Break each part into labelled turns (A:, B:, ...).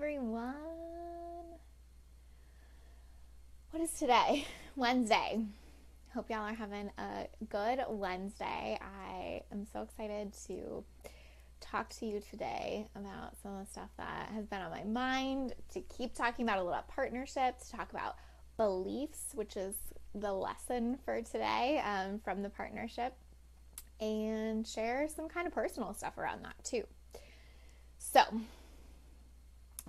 A: everyone. What is today? Wednesday. Hope y'all are having a good Wednesday. I am so excited to talk to you today about some of the stuff that has been on my mind, to keep talking about a little partnership, to talk about beliefs, which is the lesson for today from the partnership, and share some kind of personal stuff around that too. So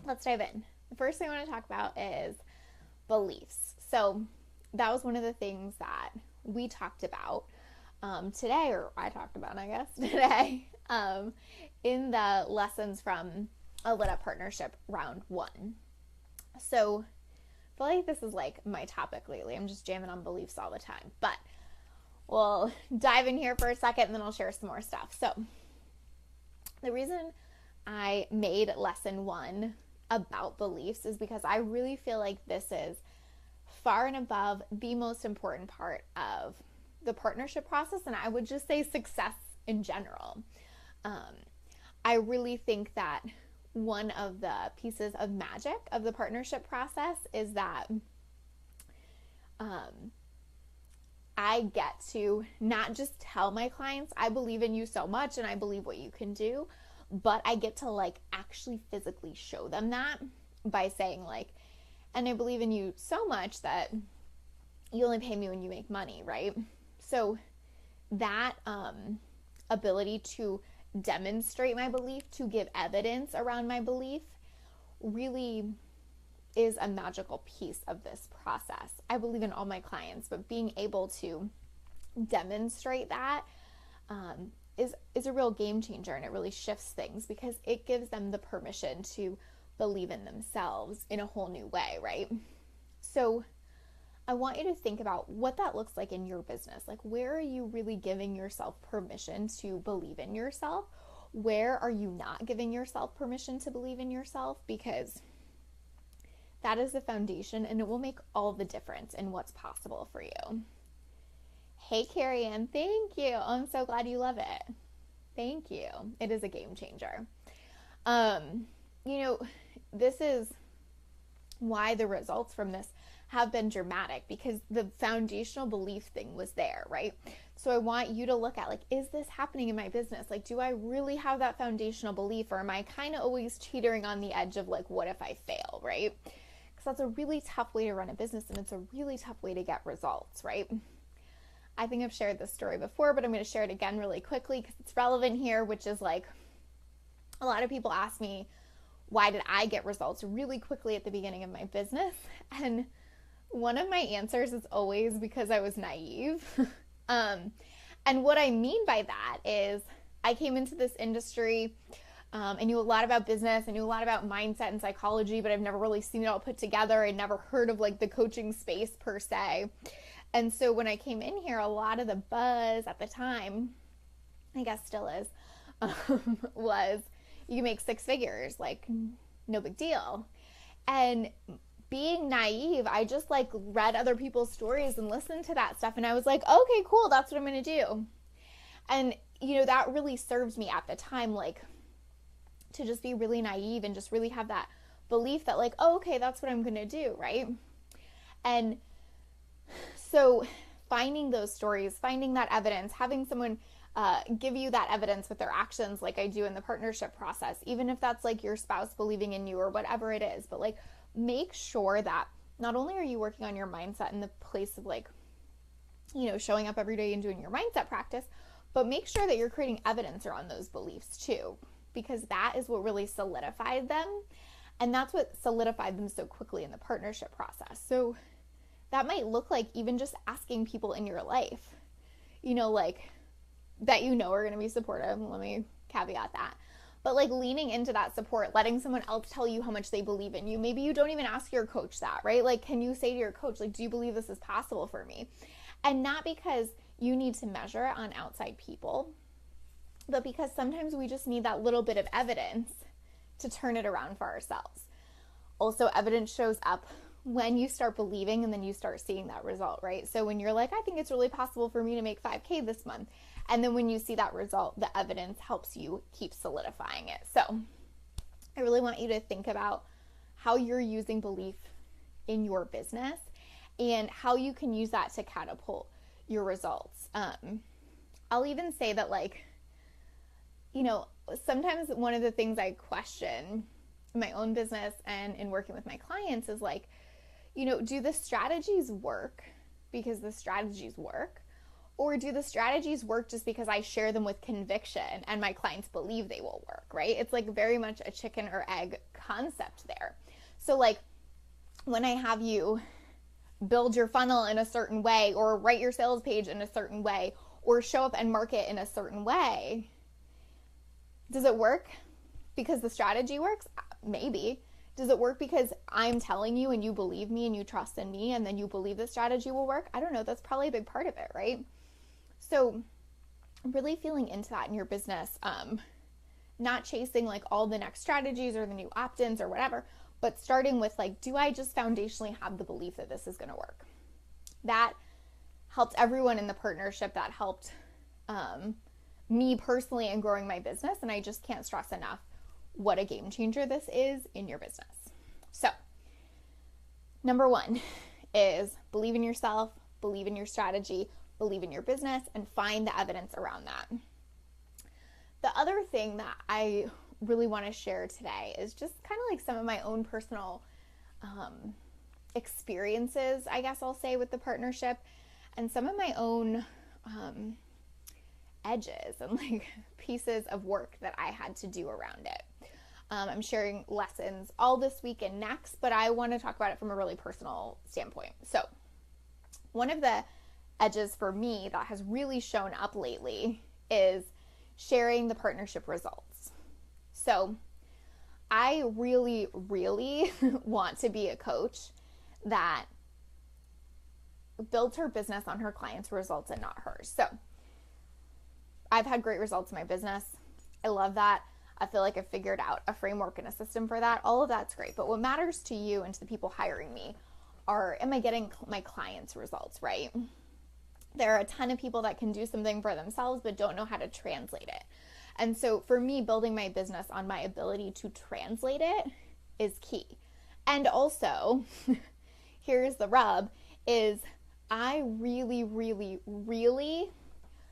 A: let's dive in. The first thing I want to talk about is beliefs. So that was one of the things that we talked about today, or I talked about, I guess, today, in the lessons from a Lit Up Partnership round 1. So I feel like this is like my topic lately. I'm just jamming on beliefs all the time. But we'll dive in here for a second and then I'll share some more stuff. So the reason I made lesson 1 about beliefs is because I really feel like this is far and above the most important part of the partnership process, and I would just say success in general. I really think that one of the pieces of magic of the partnership process is that I get to not just tell my clients, I believe in you so much and I believe what you can do, but I get to like actually physically show them that by saying like, and I believe in you so much that you only pay me when you make money, right? So that ability to demonstrate my belief, to give evidence around my belief, really is a magical piece of this process. I believe in all my clients, but being able to demonstrate that is a real game changer, and it really shifts things because it gives them the permission to believe in themselves in a whole new way, right? So I want you to think about what that looks like in your business. Like, where are you really giving yourself permission to believe in yourself? Where are you not giving yourself permission to believe in yourself? Because that is the foundation, and it will make all the difference in what's possible for you. Hey, Carrie Ann, thank you. I'm so glad you love it. Thank you. It is a game changer. This is why the results from this have been dramatic, because the foundational belief thing was there, right? So I want you to look at, like, is this happening in my business? Like, do I really have that foundational belief, or am I kind of always teetering on the edge of like, what if I fail, right? Because that's a really tough way to run a business, and it's a really tough way to get results, right? I think I've shared this story before, but I'm going to share it again really quickly because it's relevant here, which is like, a lot of people ask me, why did I get results really quickly at the beginning of my business? And one of my answers is always because I was naive. And what I mean by that is I came into this industry, I knew a lot about business, I knew a lot about mindset and psychology, but I've never really seen it all put together. I never heard of like the coaching space per se. And so when I came in here, a lot of the buzz at the time, I guess still is, was you can make 6 figures, like no big deal. And being naive, I just like read other people's stories and listened to that stuff. And I was like, okay, cool. That's what I'm going to do. And, that really served me at the time, like to just be really naive and just really have that belief that like, oh, okay, that's what I'm going to do. Right. And so finding those stories, finding that evidence, having someone give you that evidence with their actions like I do in the partnership process, even if that's like your spouse believing in you or whatever it is, but like make sure that not only are you working on your mindset in the place of like, showing up every day and doing your mindset practice, but make sure that you're creating evidence around those beliefs too, because that is what really solidified them. And that's what solidified them so quickly in the partnership process. So that might look like even just asking people in your life, like that are going to be supportive. Let me caveat that. But like leaning into that support, letting someone else tell you how much they believe in you. Maybe you don't even ask your coach that, right? Like, can you say to your coach, like, do you believe this is possible for me? And not because you need to measure it on outside people, but because sometimes we just need that little bit of evidence to turn it around for ourselves. Also, evidence shows up when you start believing and then you start seeing that result, right? So when you're like, I think it's really possible for me to make 5K this month. And then when you see that result, the evidence helps you keep solidifying it. So I really want you to think about how you're using belief in your business and how you can use that to catapult your results. I'll even say that, like, you know, sometimes one of the things I question in my own business and in working with my clients is like, you know, do the strategies work because the strategies work? Or do the strategies work just because I share them with conviction and my clients believe they will work, right? It's like very much a chicken or egg concept there. So like when I have you build your funnel in a certain way or write your sales page in a certain way or show up and market in a certain way, does it work because the strategy works? Maybe. Does it work because I'm telling you and you believe me and you trust in me and then you believe the strategy will work? I don't know. That's probably a big part of it, right? So really feeling into that in your business, not chasing like all the next strategies or the new opt-ins or whatever, but starting with like, do I just foundationally have the belief that this is going to work? That helped everyone in the partnership. That helped me personally in growing my business. And I just can't stress enough what a game changer this is in your business. So number one is believe in yourself, believe in your strategy, believe in your business, and find the evidence around that. The other thing that I really want to share today is just kind of like some of my own personal experiences, I guess I'll say, with the partnership, and some of my own edges and like pieces of work that I had to do around it. I'm sharing lessons all this week and next, but I want to talk about it from a really personal standpoint. So one of the edges for me that has really shown up lately is sharing the partnership results. So I really, really want to be a coach that builds her business on her clients' results and not hers. So I've had great results in my business. I love that. I feel like I've figured out a framework and a system for that. All of that's great. But what matters to you and to the people hiring me are, am I getting my clients' results, right? There are a ton of people that can do something for themselves but don't know how to translate it. And so for me, building my business on my ability to translate it is key. And also, here's the rub, is I really, really, really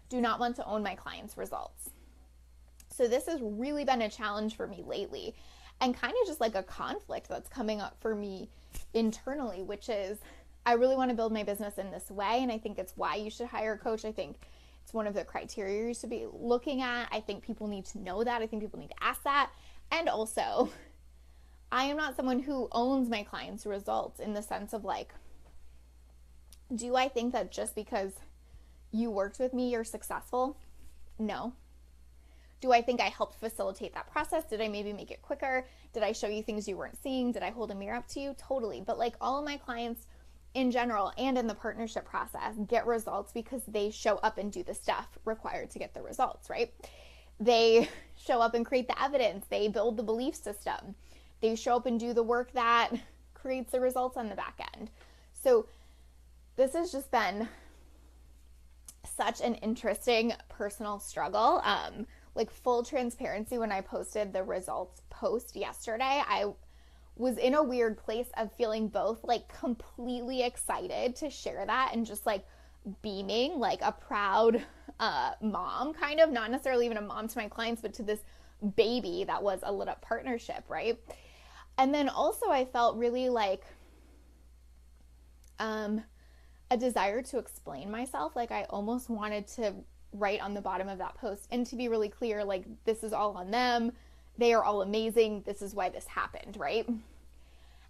A: do not want to own my clients' results. So this has really been a challenge for me lately, and kind of just like a conflict that's coming up for me internally, which is I really want to build my business in this way, and I think it's why you should hire a coach. I think it's one of the criteria you should be looking at. I think people need to know that. I think people need to ask that. And also, I am not someone who owns my clients' results in the sense of like, do I think that just because you worked with me, you're successful? No. Do I think I helped facilitate that process? Did I maybe make it quicker? Did I show you things you weren't seeing? Did I hold a mirror up to you? Totally. But like all of my clients in general and in the partnership process get results because they show up and do the stuff required to get the results, right? They show up and create the evidence. They build the belief system. They show up and do the work that creates the results on the back end. So this has just been such an interesting personal struggle. Like full transparency, when I posted the results post yesterday, I was in a weird place of feeling both like completely excited to share that and just like beaming like a proud mom, kind of, not necessarily even a mom to my clients, but to this baby that was a lit up partnership, right? And then also I felt really like a desire to explain myself. Like I almost wanted to write on the bottom of that post and to be really clear, like, this is all on them. They are all amazing. This is why this happened, right?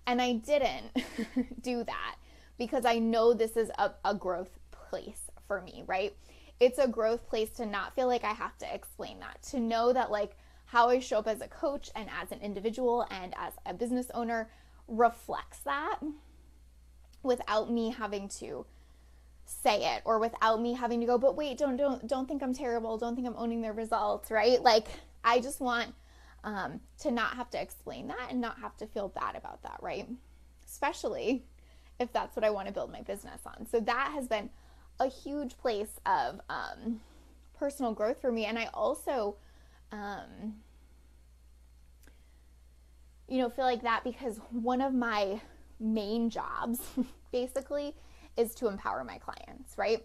A: And I didn't do that because I know this is a growth place for me, right? It's a growth place to not feel like I have to explain that, to know that like how I show up as a coach and as an individual and as a business owner reflects that without me having to say it, or without me having to go, but wait, don't think I'm terrible. Don't think I'm owning their results, right? Like I just want to not have to explain that and not have to feel bad about that, right? Especially if that's what I want to build my business on. So that has been a huge place of personal growth for me. And I also, feel like that because one of my main jobs basically is to empower my clients, right?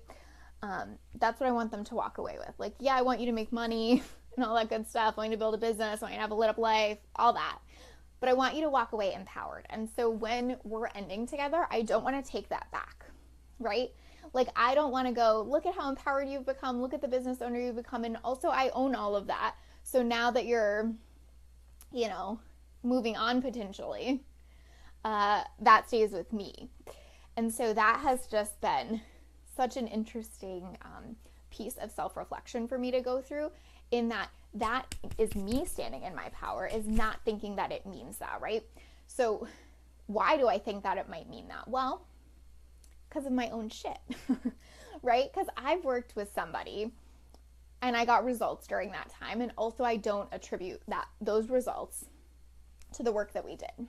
A: That's what I want them to walk away with. Like, yeah, I want you to make money and all that good stuff. I want you to build a business. I want you to have a lit up life, all that. But I want you to walk away empowered. And so when we're ending together, I don't want to take that back, right? Like, I don't want to go, look at how empowered you've become. Look at the business owner you've become. And also, I own all of that. So now that you're, moving on potentially, that stays with me. And so that has just been such an interesting piece of self-reflection for me to go through, in that is me standing in my power, is not thinking that it means that, right? So why do I think that it might mean that? Well, because of my own shit, right? Because I've worked with somebody and I got results during that time. And also I don't attribute those results to the work that we did.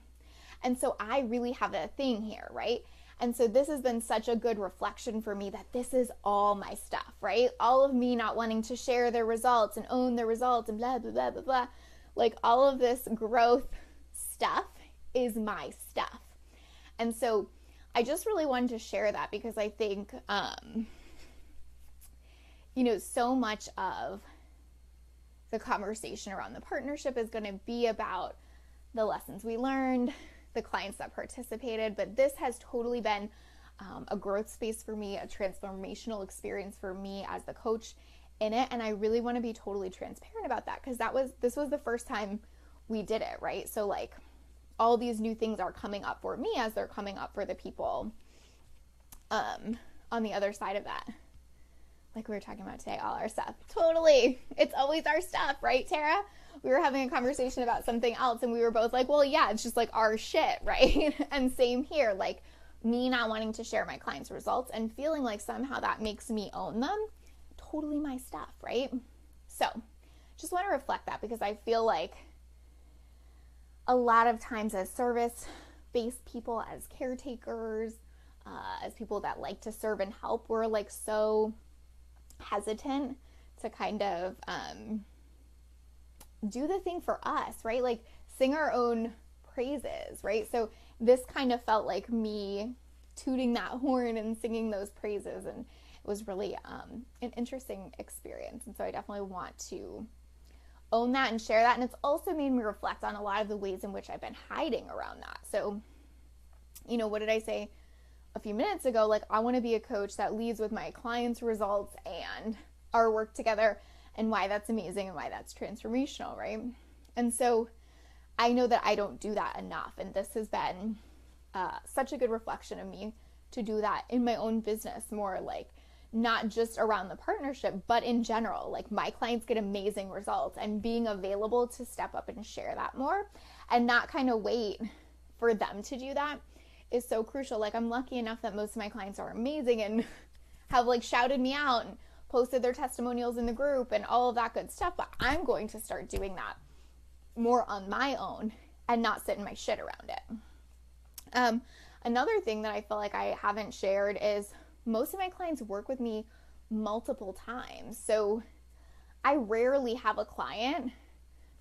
A: And so I really have a thing here, right? And so this has been such a good reflection for me that this is all my stuff, right? All of me not wanting to share their results and own their results and blah, blah, blah, blah, blah. Like, all of this growth stuff is my stuff. And so I just really wanted to share that because I think, so much of the conversation around the partnership is going to be about the lessons we learned, the clients that participated, but this has totally been a growth space for me, a transformational experience for me as the coach in it. And I really want to be totally transparent about that because this was the first time we did it, right? So like, all these new things are coming up for me as they're coming up for the people on the other side of that. Like we were talking about today, all our stuff. Totally. It's always our stuff, right, Tara? We were having a conversation about something else and we were both like, well, yeah, it's just like our shit, right? And same here, like me not wanting to share my clients' results and feeling like somehow that makes me own them. Totally my stuff, right? So just want to reflect that because I feel like a lot of times as service-based people, as caretakers, as people that like to serve and help, we're like so hesitant to kind of do the thing for us, right? Like sing our own praises, right? So this kind of felt like me tooting that horn and singing those praises, and it was really an interesting experience. And so I definitely want to own that and share that. And it's also made me reflect on a lot of the ways in which I've been hiding around that. So, what did I say a few minutes ago? Like, I want to be a coach that leads with my clients' results and our work together and why that's amazing and why that's transformational, right? And so I know that I don't do that enough. And this has been such a good reflection of me to do that in my own business, more like not just around the partnership, but in general. Like, my clients get amazing results, and being available to step up and share that more and not kind of wait for them to do that is so crucial. Like, I'm lucky enough that most of my clients are amazing and have like shouted me out and posted their testimonials in the group and all of that good stuff. But I'm going to start doing that more on my own and not sit in my shit around it. Another thing that I feel like I haven't shared is most of my clients work with me multiple times. So I rarely have a client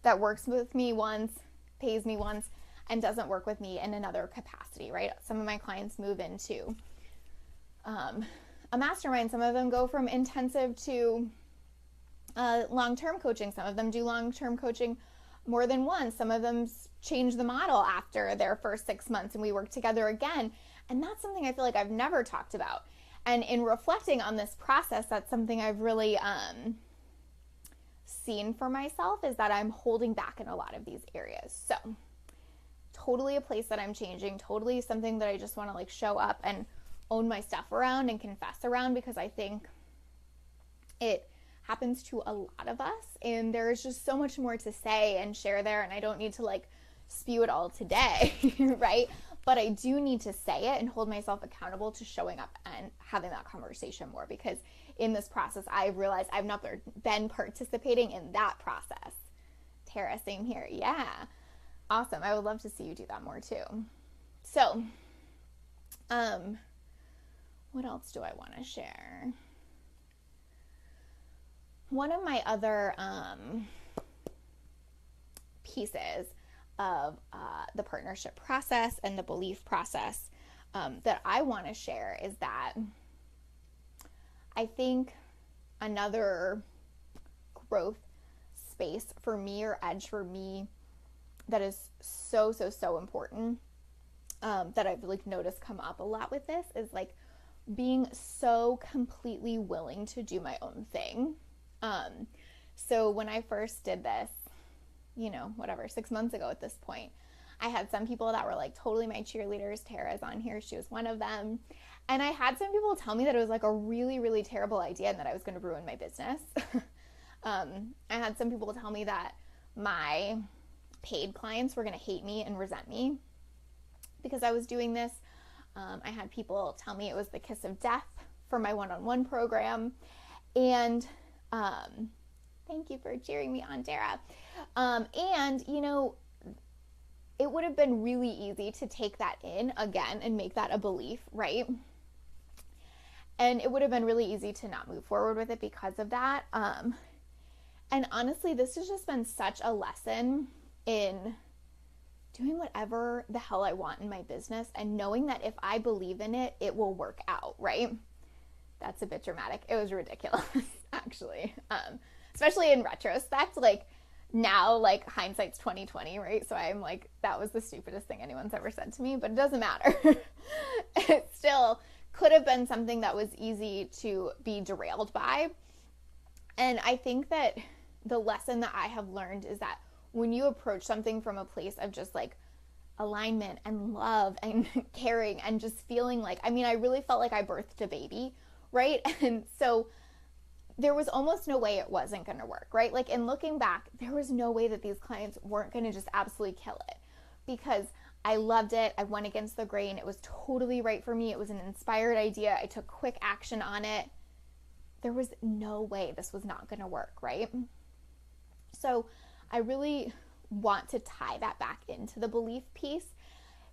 A: that works with me once, pays me once, and doesn't work with me in another capacity, right? Some of my clients move into a mastermind. Some of them go from intensive to long-term coaching. Some of them do long-term coaching more than once. Some of them change the model after their first 6 months and we work together again. And that's something I feel like I've never talked about. And in reflecting on this process, that's something I've really seen for myself, is that I'm holding back in a lot of these areas. So totally a place that I'm changing, totally something that I just want to like show up and own my stuff around and confess around, because I think it happens to a lot of us and there's just so much more to say and share there, and I don't need to like spew it all today, right? But I do need to say it and hold myself accountable to showing up and having that conversation more, because in this process, I've realized I've not been participating in that process. Tara, same here. Yeah. Awesome. I would love to see you do that more too. So, what else do I want to share? One of my other pieces of the partnership process and the belief process that I want to share is that I think another growth space for me or edge for me that is so, so, so important that I've like noticed come up a lot with this is like being so completely willing to do my own thing. So when I first did this, 6 months ago at this point, I had some people that were like totally my cheerleaders. Tara's on here. She was one of them. And I had some people tell me that it was like a really, really terrible idea and that I was going to ruin my business. I had some people tell me that my paid clients were going to hate me and resent me because I was doing this. I had people tell me it was the kiss of death for my one-on-one program. And thank you for cheering me on, Tara. It would have been really easy to take that in again and make that a belief, right? And it would have been really easy to not move forward with it because of that. And honestly, this has just been such a lesson in doing whatever the hell I want in my business and knowing that if I believe in it, it will work out, right? That's a bit dramatic. It was ridiculous, actually. Especially in retrospect, like now, like hindsight's 2020, right? So I'm like, that was the stupidest thing anyone's ever said to me, but it doesn't matter. It still could have been something that was easy to be derailed by. And I think that the lesson that I have learned is that when you approach something from a place of just like alignment and love and caring and just feeling like, I really felt like I birthed a baby, right? And so there was almost no way it wasn't going to work, right? Like in looking back, there was no way that these clients weren't going to just absolutely kill it because I loved it. I went against the grain. It was totally right for me. It was an inspired idea. I took quick action on it. There was no way this was not going to work, right? So I really want to tie that back into the belief piece,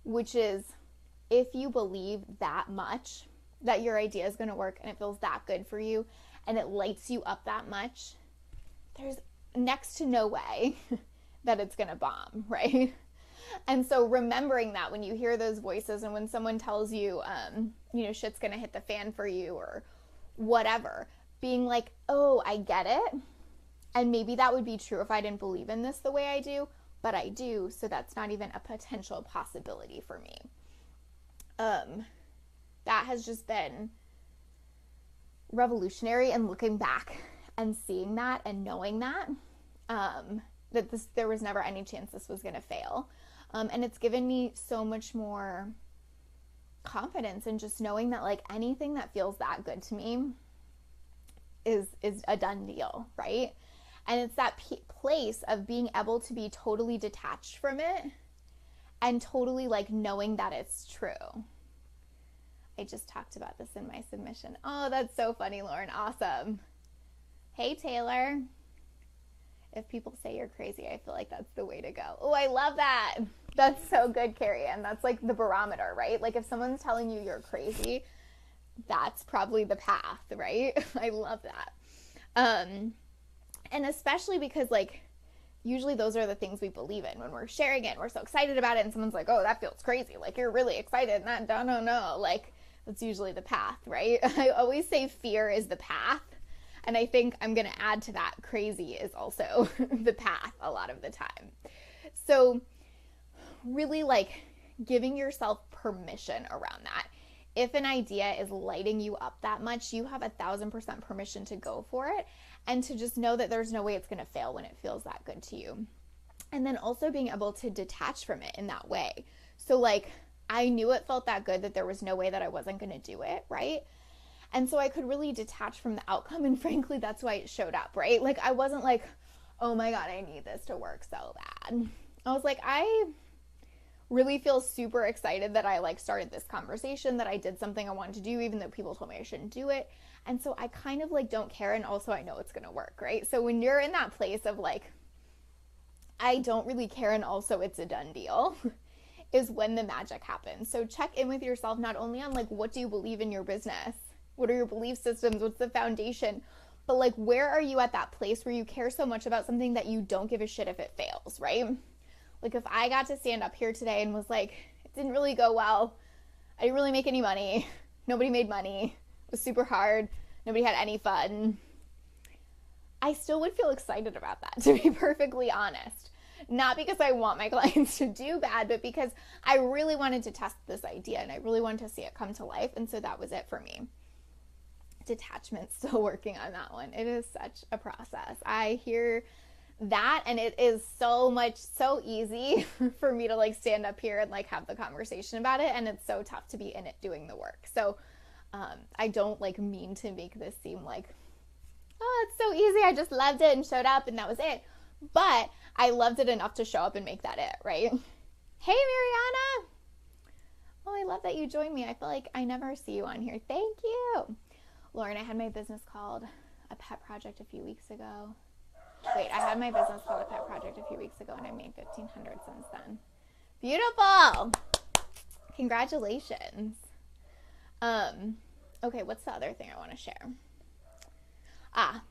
A: which is if you believe that much that your idea is going to work and it feels that good for you and it lights you up that much, there's next to no way that it's going to bomb, right? And so remembering that when you hear those voices and when someone tells you, shit's going to hit the fan for you or whatever, being like, oh, I get it. And maybe that would be true if I didn't believe in this the way I do, but I do, so that's not even a potential possibility for me. That has just been revolutionary, and looking back and seeing that and knowing that, there was never any chance this was going to fail. And it's given me so much more confidence in just knowing that like anything that feels that good to me is a done deal, right? And it's that place of being able to be totally detached from it and totally like knowing that it's true. I just talked about this in my submission. Oh, that's so funny, Lauren. Awesome. Hey, Taylor. If people say you're crazy, I feel like that's the way to go. Oh, I love that. That's so good, Carrie Ann. That's like the barometer, right? Like if someone's telling you you're crazy, that's probably the path, right? I love that. And especially because like usually those are the things we believe in when we're sharing it. We're so excited about it and someone's like, oh, that feels crazy. Like you're really excited. And that, no. Like that's usually the path, right? I always say fear is the path. And I think I'm going to add to that crazy is also the path a lot of the time. So really like giving yourself permission around that. If an idea is lighting you up that much, you have 1,000% permission to go for it and to just know that there's no way it's going to fail when it feels that good to you. And then also being able to detach from it in that way. So like I knew it felt that good that there was no way that I wasn't going to do it, right? And so I could really detach from the outcome. And frankly, that's why it showed up, right? Like I wasn't like, oh my God, I need this to work so bad. I was like, I really feel super excited that I like started this conversation, that I did something I wanted to do, even though people told me I shouldn't do it. And so I kind of like don't care. And also I know it's going to work, right? So when you're in that place of like, I don't really care and also it's a done deal is when the magic happens. So check in with yourself, not only on like, what do you believe in your business? What are your belief systems? What's the foundation? But like, where are you at that place where you care so much about something that you don't give a shit if it fails, right? Like, if I got to stand up here today and was like, it didn't really go well, I didn't really make any money, nobody made money, it was super hard, nobody had any fun, I still would feel excited about that, to be perfectly honest. Not because I want my clients to do bad, but because I really wanted to test this idea and I really wanted to see it come to life. And so that was it for me. Detachment, still working on that one. It is such a process. I hear that, and it is so easy for me to like stand up here and like have the conversation about it. And it's so tough to be in it doing the work. So I don't like mean to make this seem like, oh, it's so easy, I just loved it and showed up and that was it. But I loved it enough to show up and make that it, right? Hey, Mariana. Oh, I love that you joined me. I feel like I never see you on here. Thank you. Lauren, I had my business called A Pet Project a few weeks ago. Wait, I had my business called A Pet Project a few weeks ago and I made $1,500 since then. Beautiful. Congratulations. Okay, what's the other thing I want to share?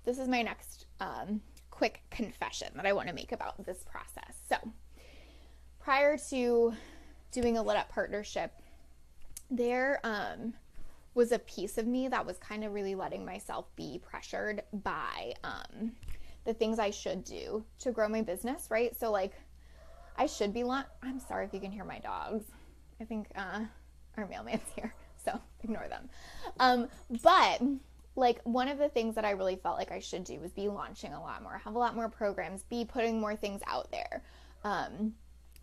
A: This is my next quick confession that I want to make about this process. So prior to doing a Lit Up partnership, there was a piece of me that was kind of really letting myself be pressured by the things I should do to grow my business, right? So like I should be I'm sorry if you can hear my dogs. I think our mailman's here, so ignore them. But like one of the things that I really felt like I should do was be launching a lot more, have a lot more programs, be putting more things out there. A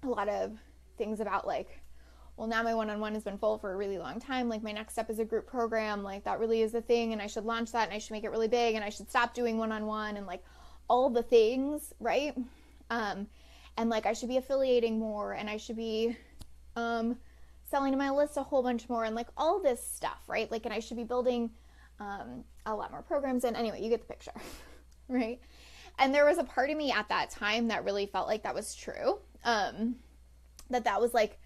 A: lot of things about like, well, now my one-on-one has been full for a really long time. Like my next step is a group program. Like that really is the thing. And I should launch that and I should make it really big and I should stop doing one-on-one and like all the things, right? And like I should be affiliating more and I should be selling to my list a whole bunch more and like all this stuff, right? Like, and I should be building a lot more programs. And anyway, you get the picture, right? And there was a part of me at that time that really felt like that was true. That was like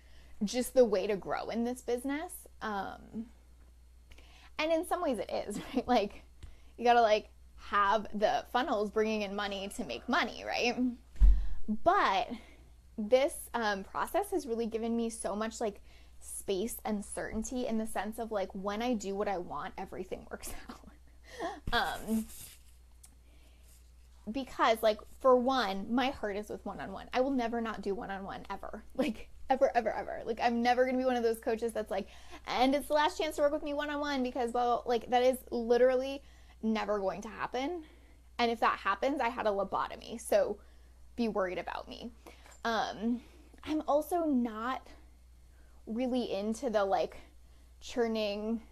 A: just the way to grow in this business. And in some ways it is, right? Like you gotta like have the funnels bringing in money to make money, right? But this process has really given me so much like space and certainty in the sense of like when I do what I want, everything works out. Because like for one, my heart is with one-on-one. I will never not do one-on-one ever. Like ever. Like I'm never going to be one of those coaches that's like, and it's the last chance to work with me one-on-one because well, like that is literally never going to happen. And if that happens, I had a lobotomy. So be worried about me. I'm also not really into the like churning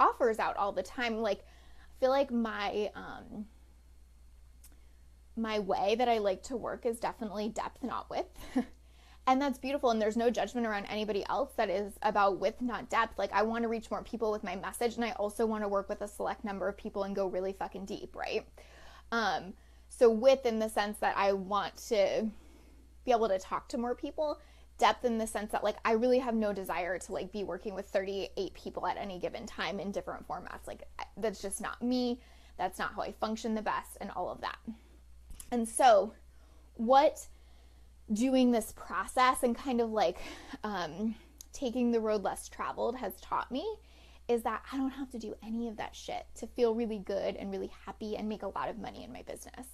A: offers out all the time. Like I feel like my way that I like to work is definitely depth, not width. And that's beautiful. And there's no judgment around anybody else that is about width, not depth. Like I want to reach more people with my message. And I also want to work with a select number of people and go really fucking deep. Right. So width in the sense that I want to be able to talk to more people, depth in the sense that like I really have no desire to like be working with 38 people at any given time in different formats. Like that's just not me. That's not how I function the best and all of that. And so what doing this process and kind of like taking the road less traveled has taught me is that I don't have to do any of that shit to feel really good and really happy and make a lot of money in my business.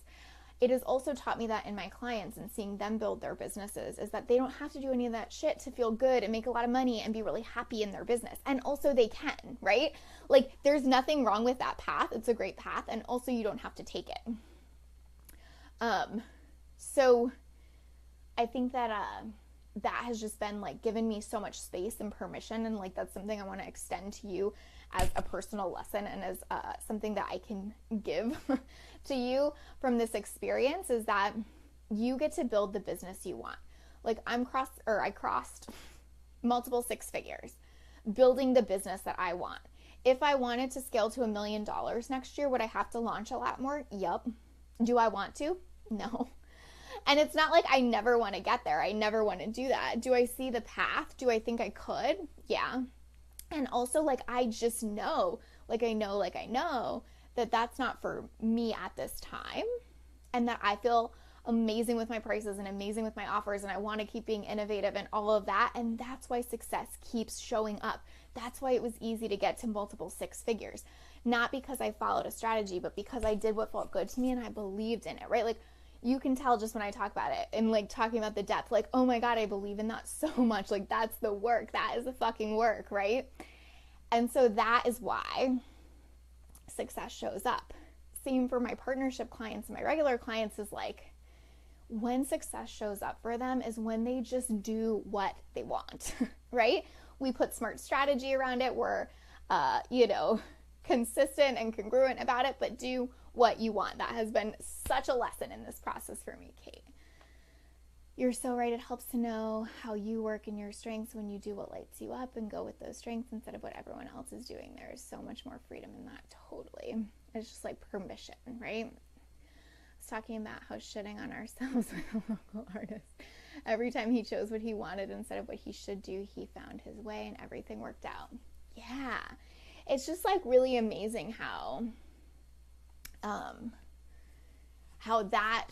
A: It has also taught me that in my clients and seeing them build their businesses is that they don't have to do any of that shit to feel good and make a lot of money and be really happy in their business. And also they can, right? Like there's nothing wrong with that path. It's a great path. And also you don't have to take it. So I think that, that has just been like given me so much space and permission. And like, that's something I want to extend to you as a personal lesson and as something that I can give to you from this experience is that you get to build the business you want. Like I crossed multiple six figures building the business that I want. If I wanted to scale to $1 million next year, would I have to launch a lot more? Yep. Do I want to? No. And it's not like I never want to get there. I never want to do that. Do I see the path? Do I think I could? Yeah. And also like, I just know, I know that that's not for me at this time. And that I feel amazing with my prices and amazing with my offers, and I want to keep being innovative and all of that. And that's why success keeps showing up. That's why it was easy to get to multiple six figures. Not because I followed a strategy, but because I did what felt good to me and I believed in it, right? Like, you can tell just when I talk about it and like talking about the depth, like, oh my God, I believe in that so much. Like, that's the work. That is the fucking work, right? And so that is why success shows up. Same for my partnership clients and my regular clients is like, when success shows up for them is when they just do what they want, right? We put smart strategy around it. We're, consistent and congruent about it, but do what you want. That has been such a lesson in this process for me, Kate. You're so right. It helps to know how you work in your strengths when you do what lights you up and go with those strengths instead of what everyone else is doing. There is so much more freedom in that, totally. It's just like permission, right? I was talking about how shitting on ourselves with a local artist. Every time he chose what he wanted instead of what he should do, he found his way and everything worked out. Yeah. It's just like really amazing how that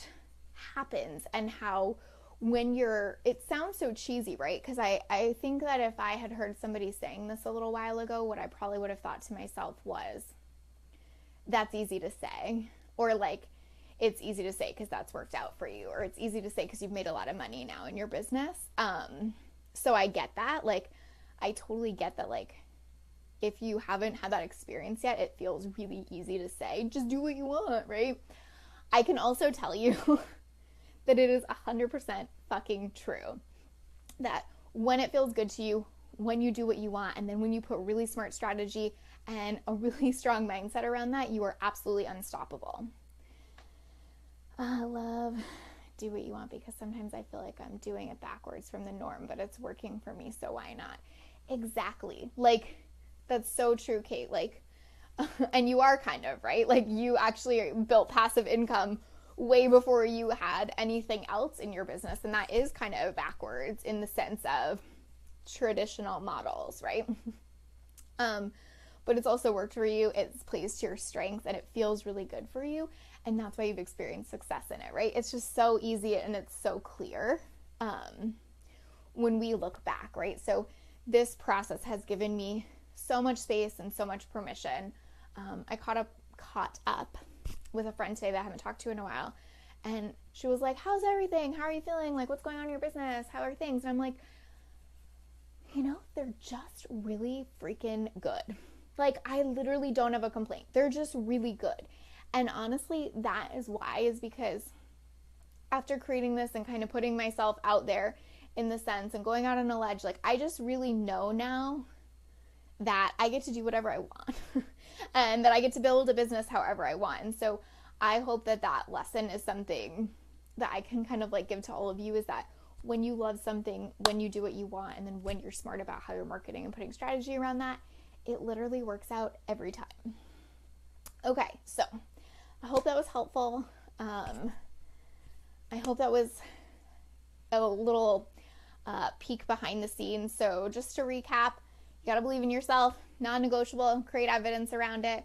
A: happens, and how when it sounds so cheesy, right? Because I think that if I had heard somebody saying this a little while ago, what I probably would have thought to myself was, that's easy to say, or like, it's easy to say because that's worked out for you, or it's easy to say because you've made a lot of money now in your business. So I get that. Like, I totally get that. Like, if you haven't had that experience yet, it feels really easy to say, just do what you want, right? I can also tell you that it is 100% fucking true that when it feels good to you, when you do what you want, and then when you put really smart strategy and a really strong mindset around that, you are absolutely unstoppable. I love do what you want, because sometimes I feel like I'm doing it backwards from the norm, but it's working for me, so why not? Exactly. Like, that's so true, Kate. Like, and you are kind of, right? Like, you actually built passive income way before you had anything else in your business. And that is kind of backwards in the sense of traditional models, right? But it's also worked for you. It's plays to your strengths and it feels really good for you. And that's why you've experienced success in it, right? It's just so easy and it's so clear when we look back, right? So this process has given me so much space and so much permission. I caught up with a friend today that I haven't talked to in a while, and she was like, how's everything? How are you feeling? Like, what's going on in your business? How are things? And I'm like, they're just really freaking good. Like, I literally don't have a complaint. They're just really good. And honestly, that is why, is because after creating this and kind of putting myself out there in the sense and going out on a ledge, like, I just really know now that I get to do whatever I want and that I get to build a business however I want. And so I hope that that lesson is something that I can kind of like give to all of you, is that when you love something, when you do what you want, and then when you're smart about how you're marketing and putting strategy around that, it literally works out every time. Okay, so I hope that was helpful. I hope that was a little peek behind the scenes. So just to recap, you got to believe in yourself, non-negotiable, create evidence around it.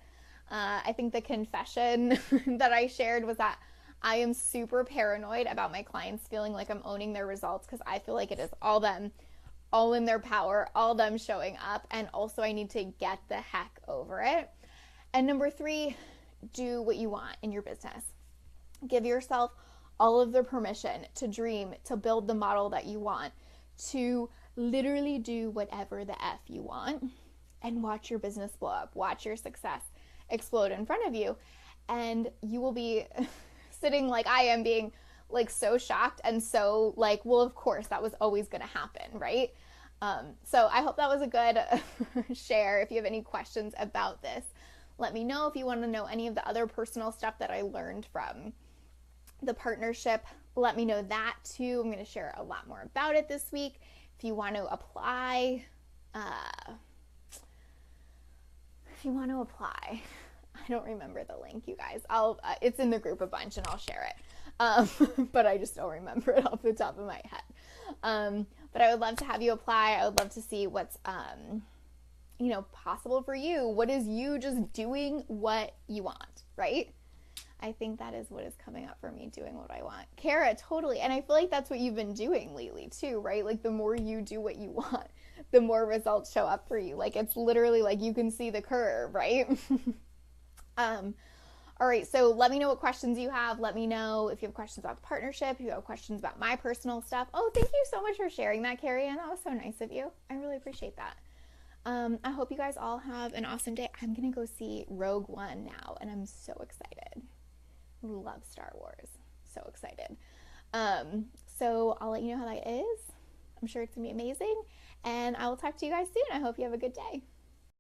A: I think the confession that I shared was that I am super paranoid about my clients feeling like I'm owning their results, because I feel like it is all them, all in their power, all them showing up. And also I need to get the heck over it. And number 3, do what you want in your business. Give yourself all of the permission to dream, to build the model that you want, to literally do whatever the F you want, and watch your business blow up. Watch your success explode in front of you. And you will be sitting like I am, being like so shocked and so like, well, of course that was always going to happen, right? So I hope that was a good share. If you have any questions about this, let me know. If you want to know any of the other personal stuff that I learned from the partnership, let me know that too. I'm going to share a lot more about it this week. If you want to apply, I don't remember the link, you guys. It's in the group a bunch and I'll share it. But I just don't remember it off the top of my head. But I would love to have you apply. I would love to see what's, possible for you. What is you just doing what you want, right? I think that is what is coming up for me, doing what I want. Kara, totally. And I feel like that's what you've been doing lately too, right? Like the more you do what you want, the more results show up for you. Like it's literally like you can see the curve, right? um, all right, so let me know what questions you have. Let me know if you have questions about the partnership, if you have questions about my personal stuff. Oh, thank you so much for sharing that, Carrie Ann. That was so nice of you. I really appreciate that. I hope you guys all have an awesome day. I'm going to go see Rogue One now, and I'm so excited. Love Star Wars. So excited. So I'll let you know how that is. I'm sure it's going to be amazing. And I will talk to you guys soon. I hope you have a good day.